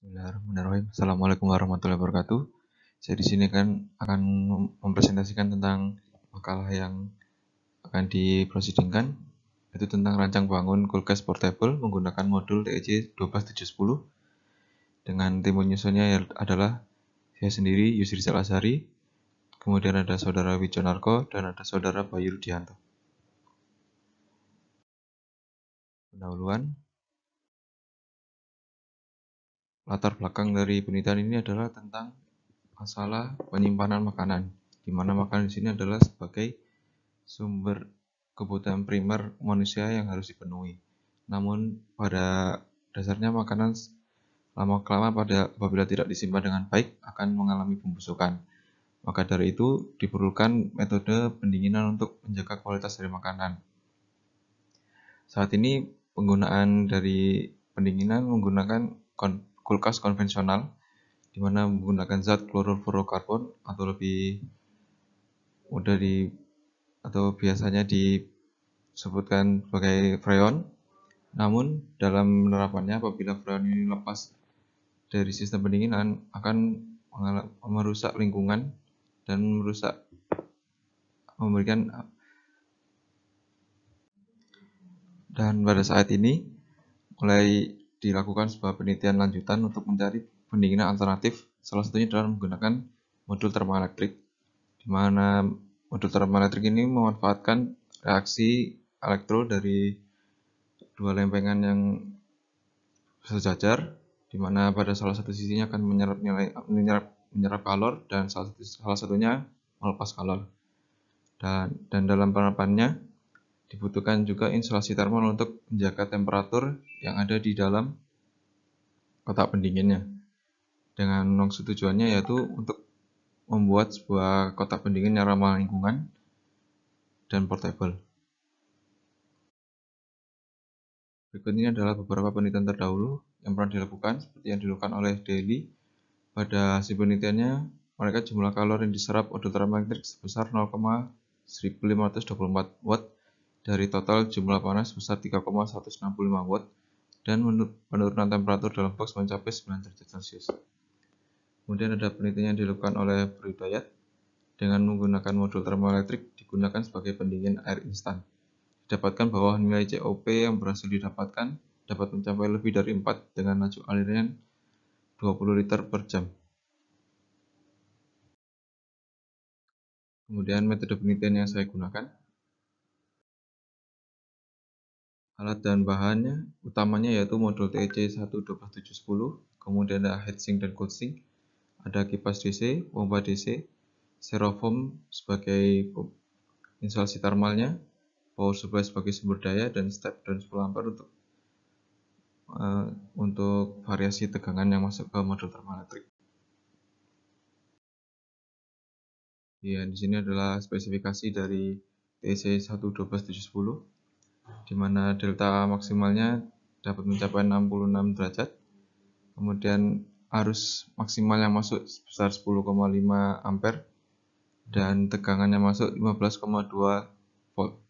Bismillahirrahmanirrahim. Assalamualaikum warahmatullahi wabarakatuh. Saya di sini akan mempresentasikan tentang makalah yang akan diprosidingkan, yaitu tentang rancang bangun kulkas portable menggunakan modul TEC 12710. Dengan tim penyusunnya adalah saya sendiri, Yusri Salasari, kemudian ada saudara Wijonarko, dan ada saudara Bayu Rudianto. Pendahuluan. Latar belakang dari penelitian ini adalah tentang masalah penyimpanan makanan, di mana makanan di sini adalah sebagai sumber kebutuhan primer manusia yang harus dipenuhi. Namun pada dasarnya makanan lama-kelamaan apabila tidak disimpan dengan baik akan mengalami pembusukan. Maka dari itu diperlukan metode pendinginan untuk menjaga kualitas dari makanan. Saat ini penggunaan dari pendinginan menggunakan kulkas konvensional, di mana menggunakan zat klorofluorokarbon atau lebih mudah atau biasanya disebutkan sebagai freon. Namun dalam penerapannya apabila freon ini lepas dari sistem pendinginan akan merusak lingkungan dan pada saat ini mulai dilakukan sebuah penelitian lanjutan untuk mencari pendinginan alternatif, salah satunya adalah menggunakan modul termoelektrik, di mana modul termoelektrik ini memanfaatkan reaksi elektro dari dua lempengan yang sejajar, di mana pada salah satu sisinya akan menyerap kalor dan salah satunya melepas kalor. Dan dalam penerapannya dibutuhkan juga insulasi termal untuk menjaga temperatur yang ada di dalam kotak pendinginnya. Dengan maksud tujuannya yaitu untuk membuat sebuah kotak pendingin yang ramah lingkungan dan portable. Berikut ini adalah beberapa penelitian terdahulu yang pernah dilakukan, seperti yang dilakukan oleh Daly. Pada hasil penelitiannya, mereka jumlah kalori yang diserap modul termoelektrik sebesar 0,1524 watt dari total jumlah panas sebesar 3,165 watt dan penurunan temperatur dalam box mencapai 9 derajat Celcius. Kemudian ada penelitian yang dilakukan oleh Hidayat dengan menggunakan modul termoelektrik digunakan sebagai pendingin air instan. Didapatkan bahwa nilai COP yang berhasil didapatkan dapat mencapai lebih dari 4 dengan laju aliran 20 liter per jam. Kemudian metode penelitian yang saya gunakan. Alat dan bahannya utamanya yaitu modul TEC 12710, kemudian ada heatsink dan coolsink, ada kipas DC, pompa DC, styrofoam sebagai insulasi termalnya, power supply sebagai sumber daya, dan step dan 10 ampere untuk variasi tegangan yang masuk ke modul termoelektrik. Ya, di sini adalah spesifikasi dari TEC 12710, di mana delta maksimalnya dapat mencapai 66 derajat. Kemudian arus maksimal yang masuk sebesar 10,5 ampere dan tegangannya masuk 15,2 volt.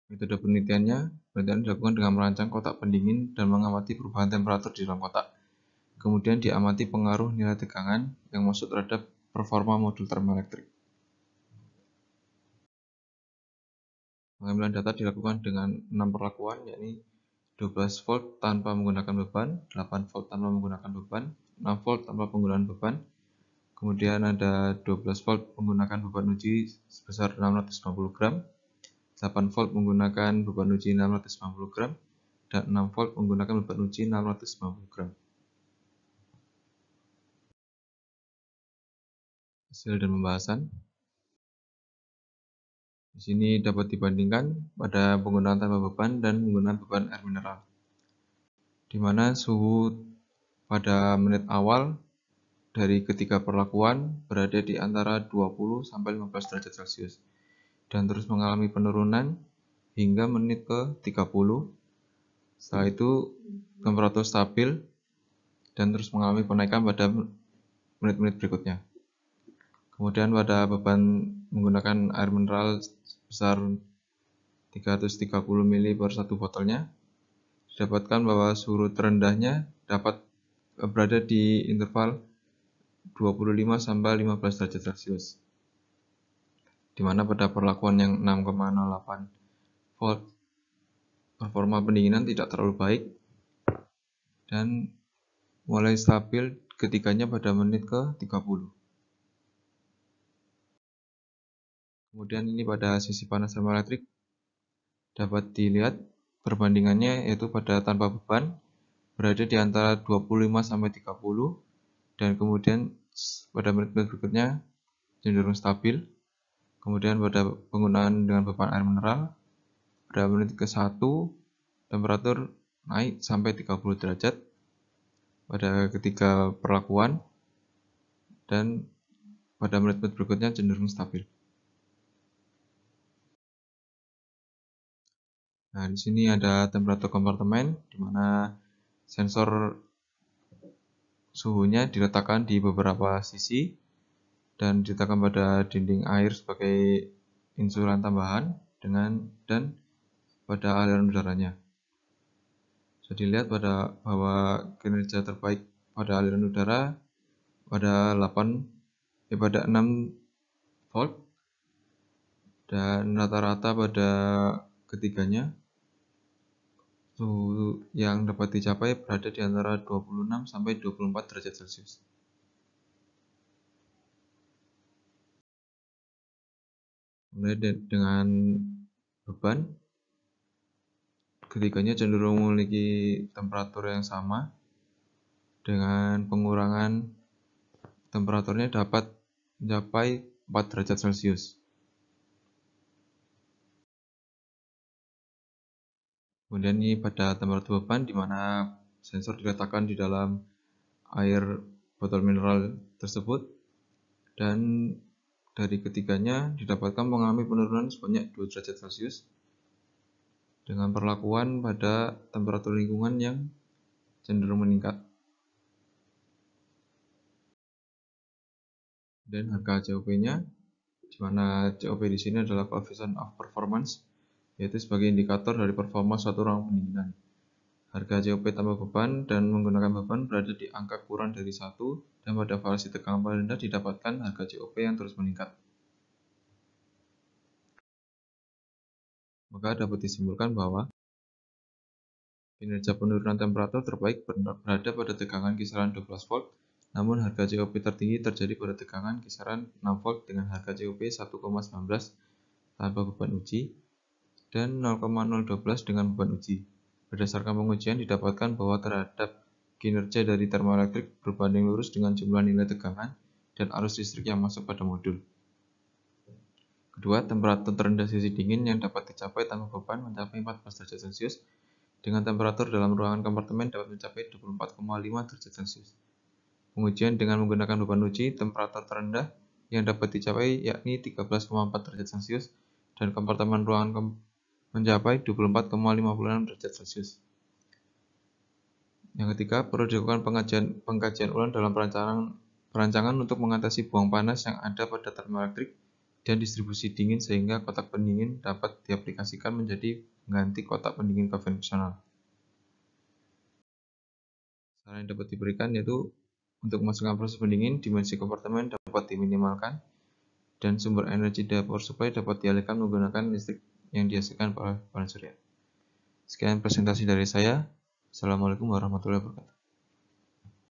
Metode penelitian dilakukan dengan merancang kotak pendingin dan mengamati perubahan temperatur di dalam kotak. Kemudian diamati pengaruh nilai tegangan yang masuk terhadap performa modul termoelektrik. Pengambilan data dilakukan dengan 6 perlakuan, yakni 12 volt tanpa menggunakan beban, 8 volt tanpa menggunakan beban, 6 volt tanpa penggunaan beban, kemudian ada 12 volt menggunakan beban uji sebesar 690 gram, 8 volt menggunakan beban uji 690 gram, dan 6 volt menggunakan beban uji 690 gram. Hasil dan pembahasan. Di sini dapat dibandingkan pada penggunaan tanpa beban dan penggunaan beban air mineral, di mana suhu pada menit awal dari ketiga perlakuan berada di antara 20-15 derajat Celcius dan terus mengalami penurunan hingga menit ke 30. Setelah itu temperatur stabil dan terus mengalami penaikan pada menit-menit berikutnya. Kemudian pada beban menggunakan air mineral sebesar 330 ml per satu botolnya, didapatkan bahwa suhu terendahnya dapat berada di interval 25 sampai 15 derajat Celcius. Di mana pada perlakuan yang 6,08 volt performa pendinginan tidak terlalu baik dan mulai stabil ketikanya pada menit ke-30. Kemudian ini pada sisi panas termoelektrik dapat dilihat perbandingannya, yaitu pada tanpa beban berada di antara 25 sampai 30 dan kemudian pada menit-menit berikutnya cenderung stabil. Kemudian pada penggunaan dengan beban air mineral pada menit ke-1 temperatur naik sampai 30 derajat pada ketiga perlakuan dan pada menit-menit berikutnya cenderung stabil. Nah, di sini ada temperatur kompartemen di mana sensor suhunya diletakkan di beberapa sisi dan diletakkan pada dinding air sebagai insulan tambahan dan pada aliran udaranya. Bisa dilihat bahwa kinerja terbaik pada aliran udara pada 6 volt dan rata-rata pada ketiganya suhu yang dapat dicapai berada di antara 26 sampai 24 derajat Celcius. Kemudian dengan beban, ketiganya cenderung memiliki temperatur yang sama dengan pengurangan temperaturnya dapat mencapai 4 derajat Celcius. Kemudian ini pada temperatur beban di mana sensor diletakkan di dalam air botol mineral tersebut dan dari ketiganya didapatkan mengalami penurunan sebanyak 2 derajat Celcius dengan perlakuan pada temperatur lingkungan yang cenderung meningkat. Dan harga COP-nya, di mana COP di sini adalah coefficient of performance, yaitu sebagai indikator dari performa suatu ruang pendinginan. Harga COP tanpa beban dan menggunakan beban berada di angka kurang dari 1 dan pada variasi tegangan paling rendah didapatkan harga COP yang terus meningkat. Maka dapat disimpulkan bahwa kinerja penurunan temperatur terbaik berada pada tegangan kisaran 12 volt, namun harga COP tertinggi terjadi pada tegangan kisaran 6 volt dengan harga COP 1,19 tanpa beban uji dan 0,012 dengan beban uji. Berdasarkan pengujian didapatkan bahwa terhadap kinerja dari termoelektrik berbanding lurus dengan jumlah nilai tegangan dan arus listrik yang masuk pada modul. Kedua, temperatur terendah sisi dingin yang dapat dicapai tanpa beban mencapai 14 derajat Celcius dengan temperatur dalam ruangan kompartemen dapat mencapai 24,5 derajat Celcius. Pengujian dengan menggunakan beban uji, temperatur terendah yang dapat dicapai yakni 13,4 derajat Celcius dan kompartemen ruangan mencapai 24,56 derajat Celcius. Yang ketiga, perlu dilakukan pengkajian ulang dalam perancangan untuk mengatasi buang panas yang ada pada termoelektrik dan distribusi dingin sehingga kotak pendingin dapat diaplikasikan menjadi mengganti kotak pendingin konvensional. Saran yang dapat diberikan yaitu untuk memasukkan proses pendingin, dimensi kompartemen dapat diminimalkan dan sumber energi dari power supply dapat dialihkan menggunakan listrik yang dihasilkan oleh panel surya. Sekian presentasi dari saya. Assalamualaikum warahmatullahi wabarakatuh.